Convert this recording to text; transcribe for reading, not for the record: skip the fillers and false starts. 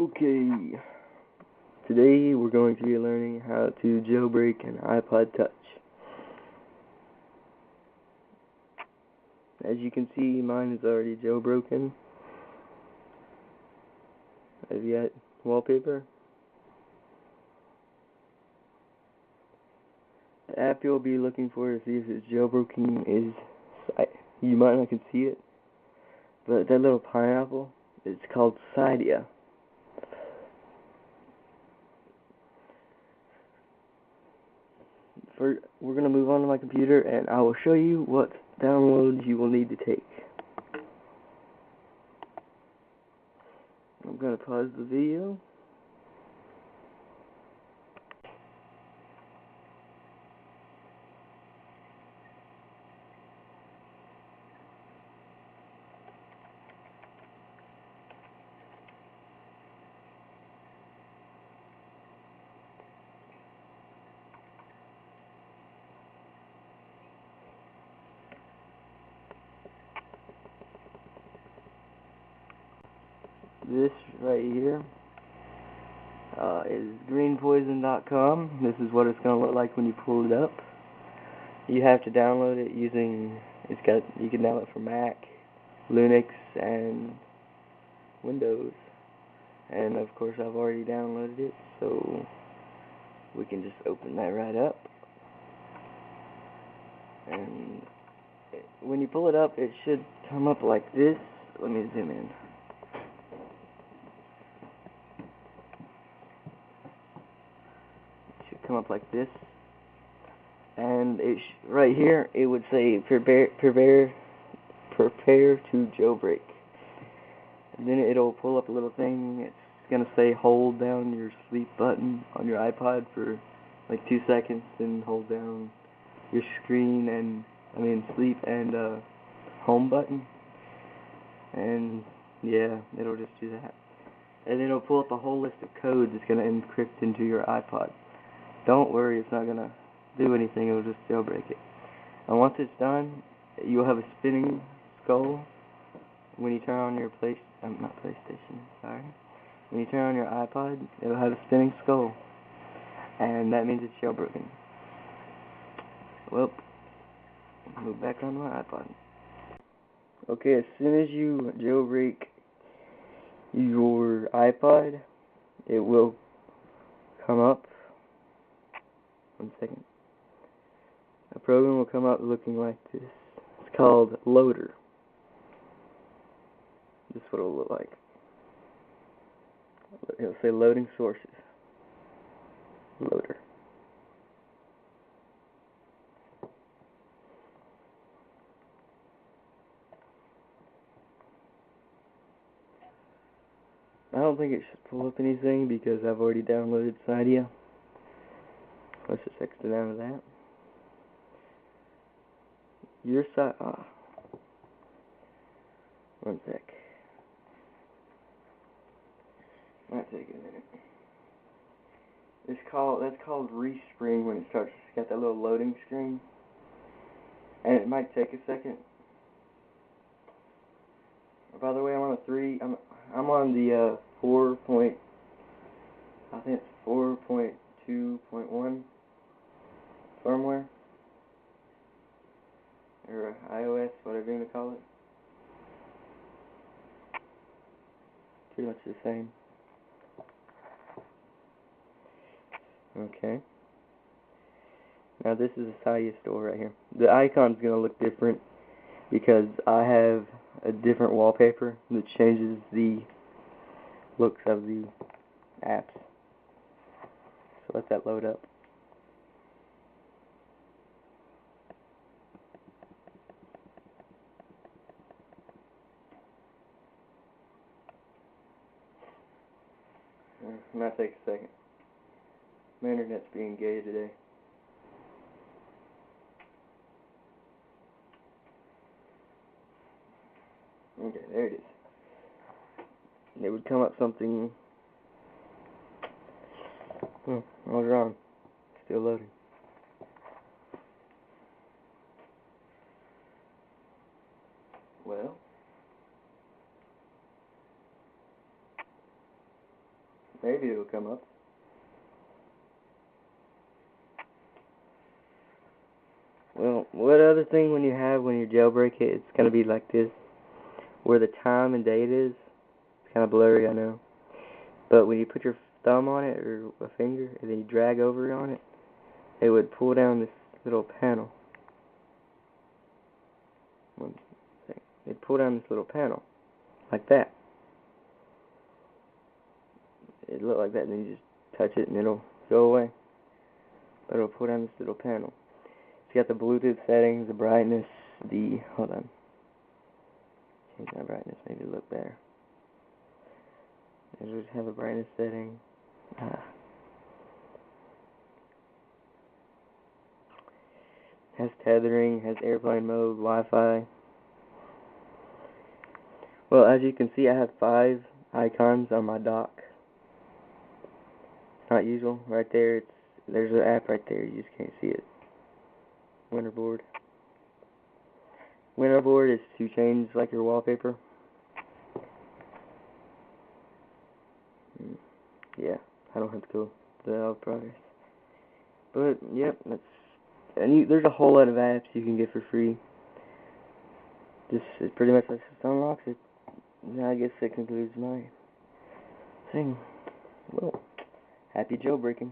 Okay, today we're going to be learning how to jailbreak an iPod Touch. As you can see, mine is already jailbroken. I've got wallpaper. The app you'll be looking for to see if it's jailbroken is, you might not can see it, but that little pineapple, it's called Cydia. We're going to move on to my computer and I will show you what downloads you will need to take. I'm going to pause the video. This right here is greenpoison.com. This is what it's going to look like when you pull it up. You have to download it using, you can download it for Mac, Linux, and Windows. And of course I've already downloaded it, so we can just open that right up. And when you pull it up, it should come up like this. Let me zoom in. Come up like this, and right here it would say prepare to jailbreak, and then it'll pull up a little thing. It's gonna say hold down your sleep button on your iPod for like 2 seconds, and hold down your screen and sleep and home button, and yeah, it'll just do that, and it'll pull up a whole list of codes it's gonna encrypt into your iPod. Don't worry, it's not going to do anything, it'll just jailbreak it. And once it's done, you'll have a spinning skull when you turn on your PlayStation, sorry. When you turn on your iPod, it'll have a spinning skull. And that means it's jailbroken. Well, move back on my iPod. Okay, as soon as you jailbreak your iPod, it will come up. 1 second. A program will come up looking like this. It's called Loader. This is what it will look like. It'll say loading sources. Loader. I don't think it should pull up anything because I've already downloaded Cydia. Let's just exit out of that. Your side. 1 sec. Might take a minute. That's called respring when it starts. It's got that little loading screen, and it might take a second. By the way, I'm on a 3. I'm on the 4. I think it's 4.2.1. firmware, or iOS, whatever you want to call it. Pretty much the same. Okay. Now this is a Cydia store right here. The icon's going to look different because I have a different wallpaper that changes the looks of the apps. So let that load up. It might take a second. My internet's being gay today. Okay, there it is. It would come up something. Oh, I was wrong. Still loading. Well, Maybe it'll come up. Well, what other thing when you jailbreak it, it's going to be like this, where the time and date is. It's kind of blurry, I know. But when you put your thumb on it, or a finger, and then you drag over on it, it would pull down this little panel. One second. It'd pull down this little panel, like that. It'd look like that, and then you just touch it, and it'll go away. But it'll pull down this little panel. It's got the Bluetooth settings, the brightness, hold on. Change my brightness, maybe look better. It'll just have a brightness setting. Has tethering, has airplane mode, Wi-Fi. Well, as you can see, I have 5 icons on my dock. It's not usual. Right there, there's an app right there. You just can't see it. Winterboard. Winterboard is to change like your wallpaper. Yeah, I don't have to go to the progress. But yep, there's a whole lot of apps you can get for free. This is pretty much like unlocks it. Now I guess that concludes my thing. Well, happy jailbreaking.